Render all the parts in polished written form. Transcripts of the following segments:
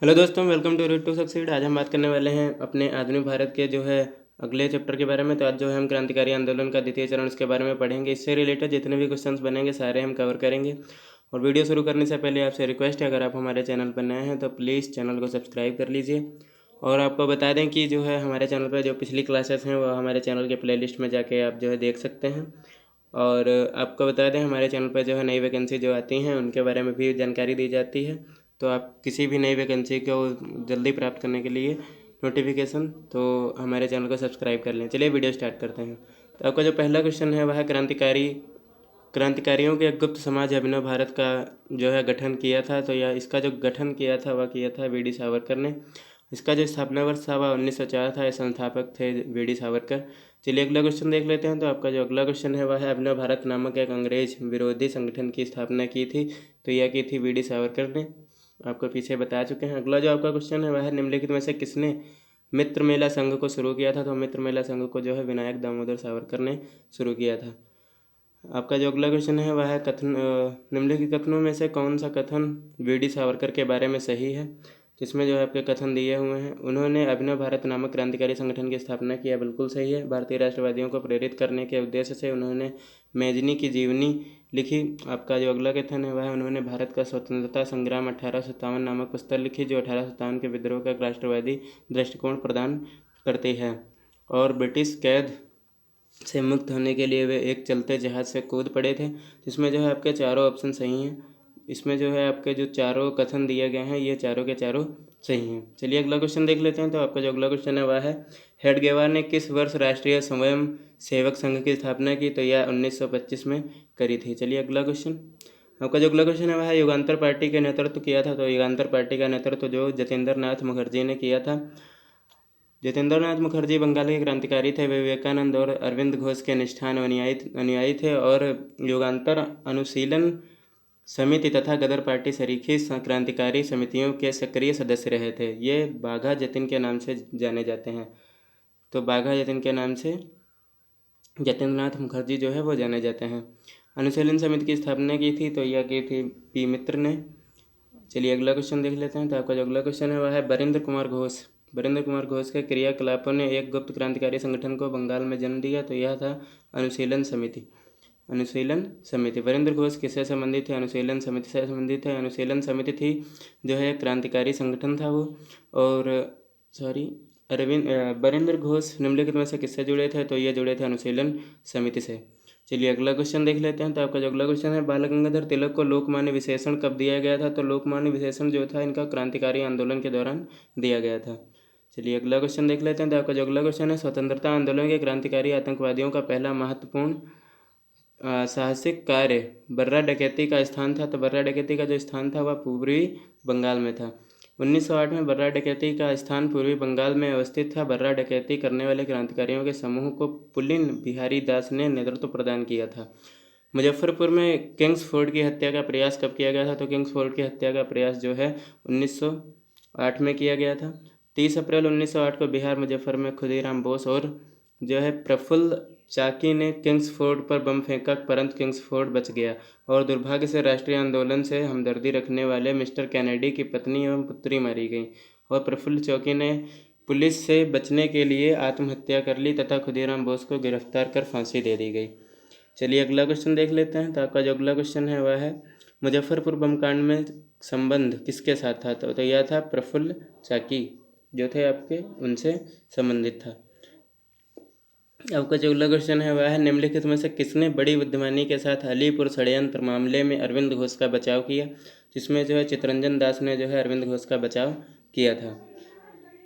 Hello दोस्तों, welcome to route to succeed. आज हम बात करने वाले हैं अपने आधुनिक भारत के जो है अगले चैप्टर के बारे में। तो आज जो है हम क्रांतिकारी आंदोलन का द्वितीय चरण उसके बारे में पढ़ेंगे। इससे रिलेटेड जितने भी क्वेश्चंस बनेंगे सारे हम कवर करेंगे। और वीडियो शुरू करने से पहले आपसे रिक्वेस्ट है, अगर आप हमारे चैनल पर नए हैं तो प्लीज़ चैनल को सब्सक्राइब कर लीजिए। और आपको बता दें कि जो है हमारे चैनल पर जो पिछली क्लासेस हैं वह हमारे चैनल के प्लेलिस्ट में जाके आप जो है देख सकते हैं। और आपको बता दें हमारे चैनल पर जो है नई वैकेंसी जो आती हैं उनके बारे में भी जानकारी दी जाती है। तो आप किसी भी नई वैकेंसी को जल्दी प्राप्त करने के लिए नोटिफिकेशन तो हमारे चैनल को सब्सक्राइब कर लें। चलिए वीडियो स्टार्ट करते हैं। तो आपका जो पहला क्वेश्चन है वह है क्रांतिकारियों के गुप्त समाज अभिनव भारत का जो है गठन किया था। तो यह इसका जो गठन किया था वह किया था वी डी सावरकर ने। इसका जो स्थापना वर्ष था वह 1904 था। इस संस्थापक थे वी डी सावरकर। चलिए अगला क्वेश्चन देख लेते हैं। तो आपका जो अगला क्वेश्चन है वह है अभिनव भारत नामक एक अंग्रेज विरोधी संगठन की स्थापना की थी। तो यह की थी वी डी सावरकर ने। आपको पीछे बता चुके हैं। अगला जो आपका क्वेश्चन है वह है निम्नलिखित में से किसने मित्र मेला संघ को शुरू किया था। तो मित्र मेला संघ को जो है विनायक दामोदर सावरकर ने शुरू किया था। आपका जो अगला क्वेश्चन है वह है निम्नलिखित कथनों में से कौन सा कथन वी डी सावरकर के बारे में सही है। जिसमें जो है आपके कथन दिए हुए हैं। उन्होंने अभिनव भारत नामक क्रांतिकारी संगठन की स्थापना किया, बिल्कुल सही है। भारतीय राष्ट्रवादियों को प्रेरित करने के उद्देश्य से उन्होंने मेजनी की जीवनी लिखी। आपका जो अगला कथन है वह है उन्होंने भारत का स्वतंत्रता संग्राम 1857 नामक पुस्तक लिखी, जो 1857 के विद्रोह का राष्ट्रवादी दृष्टिकोण प्रदान करती है। और ब्रिटिश कैद से मुक्त होने के लिए वे एक चलते जहाज़ से कूद पड़े थे। जिसमें जो है आपके चारों ऑप्शन सही हैं। इसमें जो है आपके जो चारों कथन दिए गए हैं ये चारों के चारों सही हैं। चलिए अगला क्वेश्चन देख लेते हैं। तो आपका जो अगला क्वेश्चन है वह है हेडगेवार ने किस वर्ष राष्ट्रीय स्वयं सेवक संघ की स्थापना की। तो यह 1925 में करी थी। चलिए अगला क्वेश्चन। आपका जो अगला क्वेश्चन है वह है युगांतर पार्टी के नेतृत्व किया था। तो युगांतर पार्टी का नेतृत्व जो जतेंद्र नाथ मुखर्जी ने किया था। जतेंद्र नाथ मुखर्जी बंगाल के क्रांतिकारी थे। वे विवेकानंद और अरविंद घोष के निष्ठान अनुयायी थे और युगांतर अनुशीलन समिति तथा गदर पार्टी सरीखी क्रांतिकारी समितियों के सक्रिय सदस्य रहे थे। ये बाघा जतिन के नाम से जाने जाते हैं। तो बाघा जतिन के नाम से जतेंद्र नाथ मुखर्जी जो है वो जाने जाते हैं। अनुशीलन समिति की स्थापना की थी तो यह की थी पी मित्र ने। चलिए अगला क्वेश्चन देख लेते हैं। तो आपका जो अगला क्वेश्चन है वह है बरिंद्र कुमार घोष के क्रियाकलापों ने एक गुप्त क्रांतिकारी संगठन को बंगाल में जन्म दिया। तो यह था अनुशीलन समिति। वीरेंद्र घोष किससे संबंधित थे। अनुशीलन समिति से संबंधित है। अनुशीलन समिति थी जो है क्रांतिकारी संगठन था वो। और वीरेंद्र घोष निम्नलिखित में से किससे जुड़े थे। तो ये जुड़े थे अनुशीलन समिति से। चलिए अगला क्वेश्चन देख लेते हैं। तो आपका जो अगला क्वेश्चन है बाल गंगाधर तिलक को लोकमान्य विशेषण कब दिया गया था। तो लोकमान्य विशेषण जो था इनका क्रांतिकारी आंदोलन के दौरान दिया गया था। चलिए अगला क्वेश्चन देख लेते हैं। तो आपका जो अगला क्वेश्चन है स्वतंत्रता आंदोलन के क्रांतिकारी आतंकवादियों का पहला महत्वपूर्ण साहसिक कार्य बर्रा डकैती का स्थान था। तो बर्रा डकैती का जो स्थान था वह पूर्वी बंगाल में था। 1908 में बर्रा डकैती का स्थान पूर्वी बंगाल में अवस्थित था। बर्रा डकैती करने वाले क्रांतिकारियों के समूह को पुलिन बिहारी दास ने नेतृत्व प्रदान किया था। मुजफ्फरपुर में किंग्सफोर्ड की हत्या का प्रयास कब किया गया था। तो किंग्सफोर्ड की हत्या का प्रयास जो है 1908 में किया गया था। 30 अप्रैल 1908 को बिहार मुजफ्फर में खुदीराम बोस और जो है प्रफुल्ल चाकी ने किंग्सफोर्ड पर बम फेंका, परंतु किंग्सफोर्ड बच गया। और दुर्भाग्य से राष्ट्रीय आंदोलन से हमदर्दी रखने वाले मिस्टर कैनेडी की पत्नी एवं पुत्री मारी गई। और प्रफुल्ल चाकी ने पुलिस से बचने के लिए आत्महत्या कर ली तथा खुदीराम बोस को गिरफ्तार कर फांसी दे दी गई। चलिए अगला क्वेश्चन देख लेते हैं। तो आपका जो अगला क्वेश्चन है वह है मुजफ्फरपुर बम कांड में संबंध किसके साथ था। तो यह था प्रफुल्ल चाकी जो थे आपके उनसे संबंधित था। आपका जो अगला क्वेश्चन है वह है निम्नलिखित में से किसने बड़ी बुद्धिमानी के साथ अलीपुर षड्यंत्र मामले में अरविंद घोष का बचाव किया। जिसमें जो है चितरंजन दास ने जो है अरविंद घोष का बचाव किया था।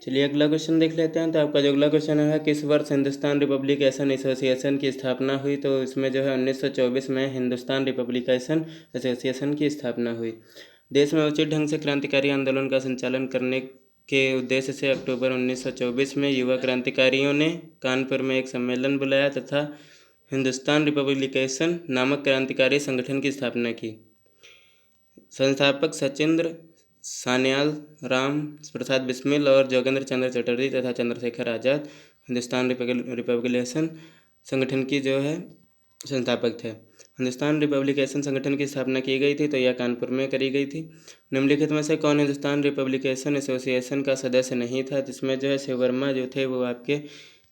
चलिए अगला क्वेश्चन देख लेते हैं। तो आपका जो अगला क्वेश्चन है किस वर्ष हिंदुस्तान रिपब्लिकेशन एसोसिएशन की स्थापना हुई। तो इसमें जो है 1924 में हिंदुस्तान रिपब्लिकेशन एसोसिएशन की स्थापना हुई। देश में उचित ढंग से क्रांतिकारी आंदोलन का संचालन करने के उद्देश्य से अक्टूबर 1924 में युवा क्रांतिकारियों ने कानपुर में एक सम्मेलन बुलाया तथा हिंदुस्तान रिपब्लिकेशन नामक क्रांतिकारी संगठन की स्थापना की। संस्थापक सचिंद्र सान्याल, राम प्रसाद बिस्मिल और जोगेंद्र चंद्र चटर्जी तथा चंद्रशेखर आज़ाद हिंदुस्तान रिपब्लिकेशन संगठन की जो है संस्थापक थे। हिंदुस्तान रिपब्लिकेशन संगठन की स्थापना की गई थी, तो यह कानपुर में करी गई थी। निम्नलिखित में से कौन हिंदुस्तान रिपब्लिकेशन एसोसिएशन का सदस्य नहीं था? जिसमें जो है शिव वर्मा जो थे वो आपके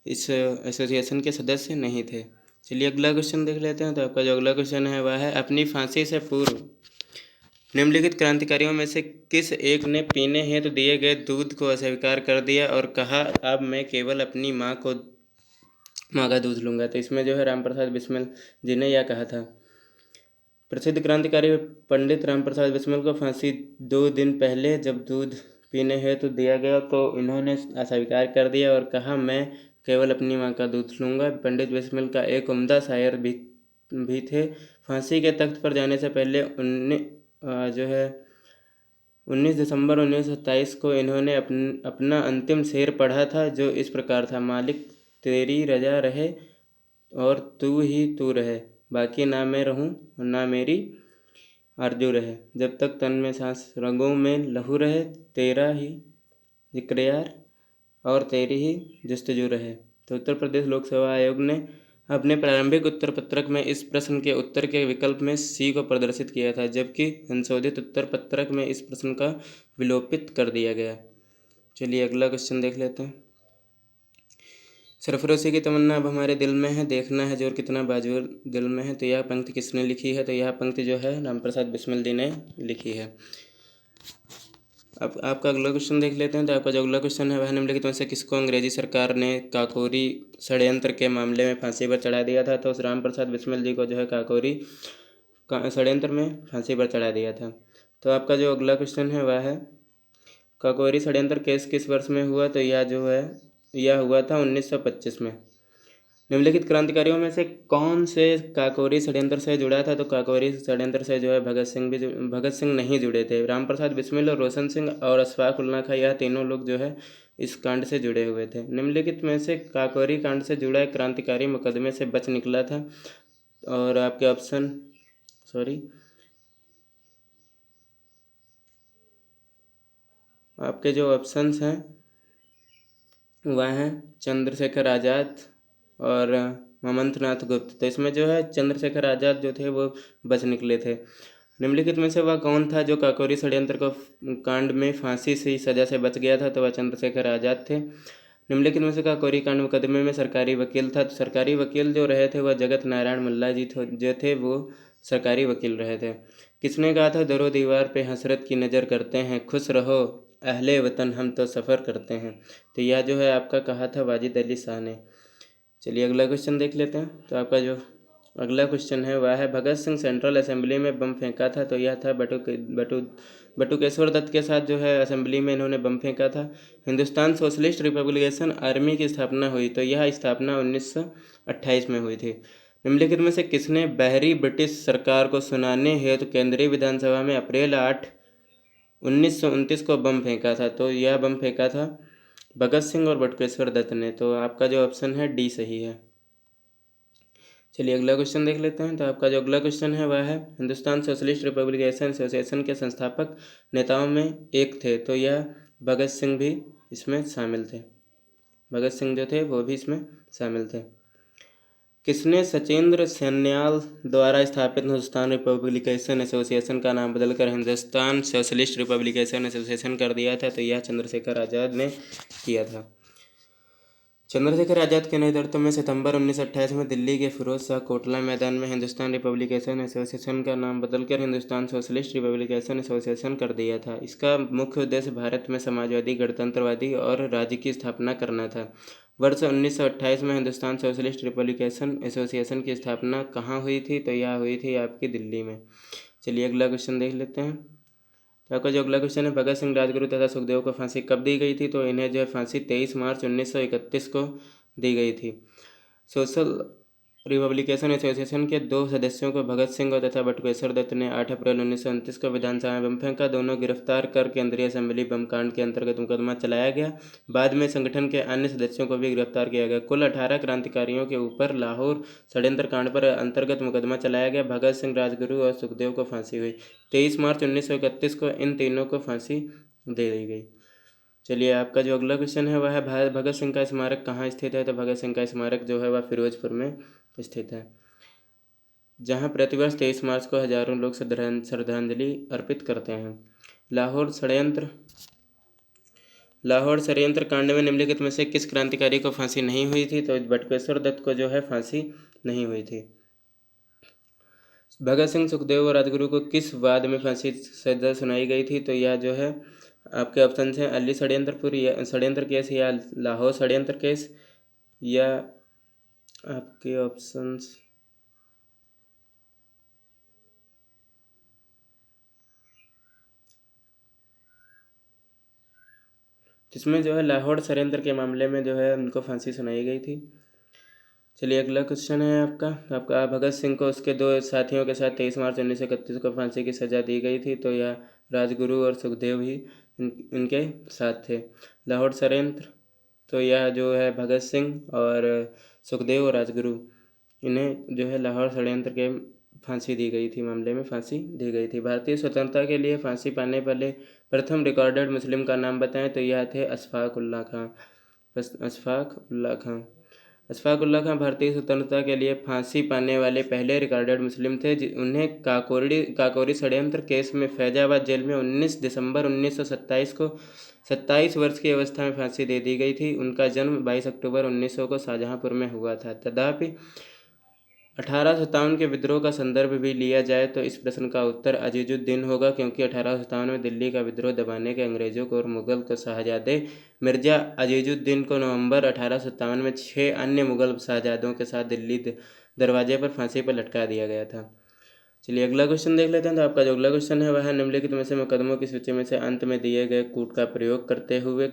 इस एसोसिएशन के सदस्य नहीं थे। चलिए अगला क्वेश्चन देख लेते हैं। तो आपका जो अगला क्वेश्चन है वह है, अपनी फांसी से पूर्व निम्नलिखित क्रांतिकारियों में से किस एक ने पीने हेतु दिए गए दूध को अस्वीकार कर दिया और कहा, अब मैं केवल अपनी माँ का दूध लूँगा? तो इसमें जो है रामप्रसाद बिस्मिल जी ने यह कहा था। प्रसिद्ध क्रांतिकारी पंडित रामप्रसाद बिस्मिल को फांसी 2 दिन पहले जब दूध पीने हेतु दिया गया तो इन्होंने अस्वीकार कर दिया और कहा, मैं केवल अपनी माँ का दूध लूँगा। पंडित बिस्मिल का एक उम्दा शायर भी थे। फांसी के तख्त पर जाने से पहले जो है 19 दिसंबर 1927 को इन्होंने अपना अंतिम शेर पढ़ा था, जो इस प्रकार था, मालिक तेरी रजा रहे और तू ही तू रहे, बाकी ना मैं रहूं ना मेरी आरजू रहे, जब तक तन में सांस रगों में लहू रहे, तेरा ही जिक्र यार और तेरी ही जस्तजू रहे। तो उत्तर प्रदेश लोक सेवा आयोग ने अपने प्रारंभिक उत्तर पत्रक में इस प्रश्न के उत्तर के विकल्प में सी को प्रदर्शित किया था, जबकि संशोधित उत्तर पत्रक में इस प्रश्न का विलोपित कर दिया गया। चलिए अगला क्वेश्चन देख लेते हैं। सरफरोशी की तमन्ना अब हमारे दिल में है, देखना है जोर कितना बाजूर दिल में है। तो यह पंक्ति किसने लिखी है? तो यह पंक्ति जो है रामप्रसाद बिस्मिल जी ने लिखी है। अब आपका अगला क्वेश्चन देख लेते हैं। तो आपका जो अगला क्वेश्चन है वह निम्नलिखित में से किसको अंग्रेजी सरकार ने काकोरी षड्यंत्र के मामले में फांसी पर चढ़ा दिया था? तो उस रामप्रसाद बिस्मिल जी को जो है काकोरी षड्यंत्र में फांसी पर चढ़ा दिया था। तो आपका जो अगला क्वेश्चन है वह है, काकोरी षड्यंत्र केस किस वर्ष में हुआ? तो यह हुआ था 1925 में। निम्नलिखित क्रांतिकारियों में से कौन से काकोरी षड्यंत्र से जुड़ा था? तो काकोरी षड्यंत्र से जो है भगत सिंह नहीं जुड़े थे। रामप्रसाद बिस्मिल और रोशन सिंह और अशफाक उल्ला खां, यह तीनों लोग जो है इस कांड से जुड़े हुए थे। निम्नलिखित में से काकोरी कांड से जुड़ा एक क्रांतिकारी मुकदमे से बच निकला था? और आपके आपके जो ऑप्शंस हैं वह हैं चंद्रशेखर आज़ाद और ममंतनाथ गुप्त। तो इसमें जो है चंद्रशेखर आज़ाद जो थे वो बच निकले थे। निम्नलिखित में से वह कौन था जो काकोरी षड्यंत्र को कांड में फांसी से सजा से बच गया था? तो वह चंद्रशेखर आज़ाद थे। निम्नलिखित में से काकोरी कांड मुकदमे में सरकारी वकील था? तो सरकारी वकील जो रहे थे वह जगत नारायण मुल्ला जी जो थे वो सरकारी वकील रहे थे। किसने कहा था, दरो दीवार पे हसरत की नज़र करते हैं, खुश रहो अहले वतन हम तो सफ़र करते हैं? तो यह जो है आपका कहा था वाजिद अली शाह ने। चलिए अगला क्वेश्चन देख लेते हैं। तो आपका जो अगला क्वेश्चन है वह है, भगत सिंह सेंट्रल असेंबली में बम फेंका था? तो यह था बटुकेश्वर दत्त के साथ जो है असेंबली में इन्होंने बम फेंका था। हिंदुस्तान सोशलिस्ट रिपब्लिकेशन आर्मी की स्थापना हुई? तो यह स्थापना 1928 में हुई थी। निम्नलिखित में से किसने बहरी ब्रिटिश सरकार को सुनाने हेतु केंद्रीय विधानसभा में अप्रैल 8 1929 को बम फेंका था? तो यह बम फेंका था भगत सिंह और बटुकेश्वर दत्त ने। तो आपका जो ऑप्शन है डी सही है। चलिए अगला क्वेश्चन देख लेते हैं। तो आपका जो अगला क्वेश्चन है वह है, हिंदुस्तान सोशलिस्ट रिपब्लिकेशन एसोसिएशन के संस्थापक नेताओं में एक थे? तो यह भगत सिंह भी इसमें शामिल थे। भगत सिंह जो थे वो भी इसमें शामिल थे। किसने सचिंद्र सन्याल द्वारा स्थापित हिंदुस्तान रिपब्लिकेशन एसोसिएशन का नाम बदलकर हिंदुस्तान सोशलिस्ट रिपब्लिकेशन एसोसिएशन कर दिया था? तो यह चंद्रशेखर आज़ाद ने किया था। चंद्रशेखर आज़ाद के नेतृत्व में सितंबर 1928 में दिल्ली के फिरोज शाह कोटला मैदान में हिंदुस्तान रिपब्लिकेशन एसोसिएशन का नाम बदलकर हिंदुस्तान सोशलिस्ट रिपब्लिकेशन एसोसिएशन कर दिया था। इसका मुख्य उद्देश्य भारत में समाजवादी, गणतंत्रवादी और राज्य की स्थापना करना था। वर्ष 1928 में हिंदुस्तान सोशलिस्ट रिपब्लिकेशन एसोसिएशन की स्थापना कहाँ हुई थी? तो यह हुई थी आपकी दिल्ली में। चलिए अगला क्वेश्चन देख लेते हैं। तो आपका जो अगला क्वेश्चन है, भगत सिंह, राजगुरु तथा सुखदेव को फांसी कब दी गई थी? तो इन्हें जो है फांसी 23 मार्च 1931 को दी गई थी। सोशल रिपब्लिकेशन एसोसिएशन के 2 सदस्यों को भगत सिंह तथा बटुकेश्वर दत्त ने 8 अप्रैल 1929 को विधानसभा में बम फेंका। दोनों गिरफ्तार कर केंद्रीय असेंबली बम कांड के अंतर्गत मुकदमा चलाया गया। बाद में संगठन के अन्य सदस्यों को भी गिरफ्तार किया गया। कुल 18 क्रांतिकारियों के ऊपर लाहौर षड्यंत्र कांड पर अंतर्गत मुकदमा चलाया गया। भगत सिंह, राजगुरु और सुखदेव को फांसी हुई। 23 मार्च 1931 को इन तीनों को फांसी दे दी गई। चलिए आपका जो अगला क्वेश्चन है वह है, भगत सिंह का स्मारक कहाँ स्थित है? तो भगत सिंह का स्मारक जो है वह फिरोजपुर में स्थित है। जहां प्रतिवर्ष 23 मार्च को हजारों लोग श्रद्धांजलि अर्पित करते हैं। लाहौर षड्यंत्र कांड में निम्नलिखित में से किस क्रांतिकारी को फांसी नहीं हुई थी? तो बटुकेश्वर दत्त को जो है फांसी नहीं हुई थी। भगत सिंह, सुखदेव और राजगुरु को किस वाद में फांसी सजा सुनाई गई थी? तो यह जो है आपके ऑप्शन हैं अली षड्यंत्र केस या लाहौर षड्यंत्र केस या आपके ऑप्शंस जिसमें जो है लाहौर षड्यंत्र के मामले में जो है उनको फांसी सुनाई गई थी। चलिए अगला क्वेश्चन है आपका भगत सिंह को उसके दो साथियों के साथ 23 मार्च 1931 को फांसी की सजा दी गई थी। तो यह राजगुरु और सुखदेव ही इनके साथ थे। लाहौर षड्यंत्र तो यह जो है भगत सिंह और सुखदेव और राजगुरु इन्हें जो है लाहौर षड्यंत्र के फांसी दी गई थी, मामले में फांसी दी गई थी। भारतीय स्वतंत्रता के लिए फांसी पाने वाले प्रथम रिकॉर्डेड मुस्लिम का नाम बताएं? तो यह थे अशफाक उल्लाह खां। अशफाक उल्लाह खां भारतीय स्वतंत्रता के लिए फांसी पाने वाले पहले रिकॉर्डेड मुस्लिम थे। उन्हें काकोरी षड्यंत्र केस में फैजाबाद जेल में 19 दिसंबर 1927 को 27 वर्ष की अवस्था में फांसी दे दी गई थी। उनका जन्म 22 अक्टूबर 1900 को शाहजहांपुर में हुआ था। तथापि 1857 के विद्रोह का संदर्भ भी लिया जाए तो इस प्रश्न का उत्तर अजीजुद्दीन होगा, क्योंकि 1857 में दिल्ली का विद्रोह दबाने के अंग्रेजों को और मुगल को शाहजादे मिर्जा अजीजुद्दीन को नवंबर 1857 में 6 अन्य मुगल शाहजादों के साथ दिल्ली दरवाजे पर फांसी पर लटका दिया गया था। चलिए अगला क्वेश्चन देख लेते हैं। तो आपका जो अगला क्वेश्चन है वह है निम्नलिखित में से मुकदमों की सूची में से अंत में दिए गए कूट का प्रयोग करते हुए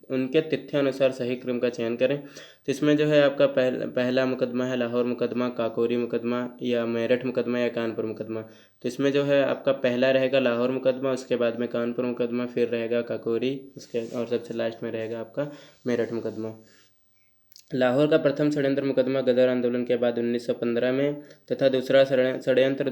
उनके तथ्यानुसार सही क्रम का चयन करें। तो इसमें जो है आपका पहला मुकदमा है लाहौर मुकदमा, काकोरी मुकदमा या मेरठ मुकदमा या कानपुर मुकदमा। तो इसमें जो है आपका पहला रहेगा लाहौर मुकदमा, उसके बाद में कानपुर मुकदमा, फिर रहेगा काकोरी, उसके और सबसे लास्ट में रहेगा आपका मेरठ मुकदमा। लाहौर का प्रथम षड्यंत्र मुकदमा गदर आंदोलन के बाद 1915 में तथा दूसरा षड्यंत्र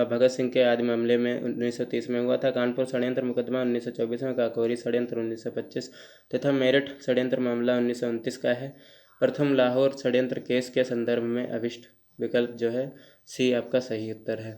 भगत सिंह के आदि मामले में 1930 में हुआ था। कानपुर षड्यंत्र मुकदमा 1924 में, काकोरी षड्यंत्र 1925 तथा मेरठ षड्यंत्र मामला 1929 का है। प्रथम लाहौर षड्यंत्र केस के संदर्भ में अभिष्ट विकल्प जो है सी आपका सही उत्तर है।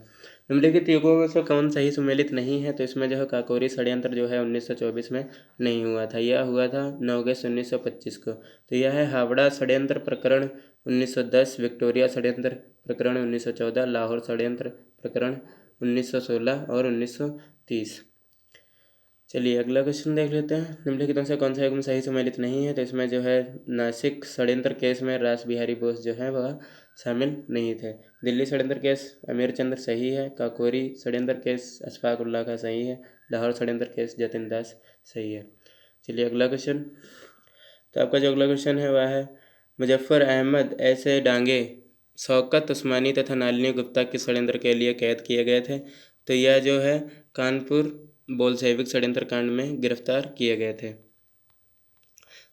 निम्नलिखित युगों में से कौन सही सुमेलित नहीं है? तो इसमें जो है काकोरी षड्यंत्र जो है 1924 में नहीं हुआ था, यह हुआ था 9 अगस्त 1925 को। तो यह है हावड़ा षड्यंत्र प्रकरण 1910, विक्टोरिया षड्यंत्र प्रकरण 1914, लाहौर षड्यंत्र प्रकरण 1916 और 1930। चलिए अगला क्वेश्चन देख लेते हैं। निम्नलिखित में से कौन सा युग्म सही सम्मिलित नहीं है? तो इसमें जो है नासिक षड्यंत्र केस में रास बिहारी बोस जो है वह शामिल नहीं थे। दिल्ली षड्यंत्र केस अमीर चंद्र सही है। काकोरी षड्यंत्र केस अशफाक उल्लाह का सही है। लाहौर षड्यंत्र केस जतिन दास सही है। चलिए अगला क्वेश्चन। तो आपका जो अगला क्वेश्चन है वह है मुजफ्फर अहमद ऐसे डांगे शौकत उस्मानी तथा नालिनी गुप्ता के षड्यंत्र के लिए कैद किए गए थे? तो यह जो है कानपुर बोल्शेविक षड्यंत्र कांड में गिरफ्तार किए गए थे।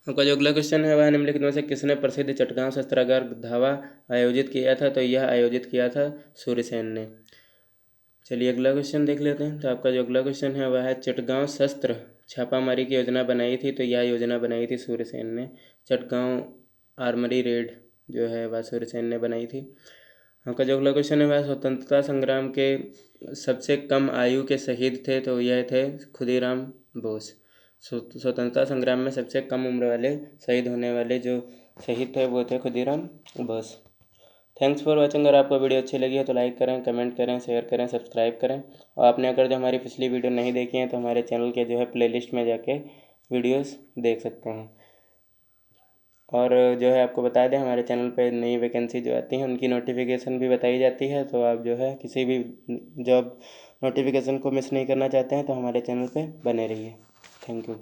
आपका जो अगला क्वेश्चन है वह निम्नलिखित में से किसने प्रसिद्ध चटगांव शस्त्रागार धावा आयोजित किया था? तो यह आयोजित किया था सूर्यसेन ने। चलिए अगला क्वेश्चन देख लेते हैं। तो आपका जो अगला क्वेश्चन है वह है चटगांव शस्त्र छापामारी की योजना बनाई थी? तो यह योजना बनाई थी सूर्यसेन ने। चटगांव आर्मरी रेड जो है वह सूर्यसेन ने बनाई थी। आपका जो अगला क्वेश्चन है वह स्वतंत्रता संग्राम के सबसे कम आयु के शहीद थे? तो यह थे खुदीराम बोस। स्वतंत्रता संग्राम में सबसे कम उम्र वाले शहीद होने वाले जो शहीद थे वो थे Khudiram Bose. Thanks for watching. अगर आपको वीडियो अच्छी लगी है तो लाइक करें, कमेंट करें, शेयर करें, सब्सक्राइब करें। और आपने अगर जो हमारी पिछली वीडियो नहीं देखी है तो हमारे चैनल के जो है प्लेलिस्ट में जाके वीडियोस देख सकते हैं। और जो है आपको बता दें हमारे चैनल पे नई वैकेंसी जो आती हैं उनकी नोटिफिकेशन भी बताई जाती है। तो आप जो है किसी भी जॉब नोटिफिकेशन को मिस नहीं करना चाहते हैं तो हमारे चैनल पे बने रहिए। Thank you.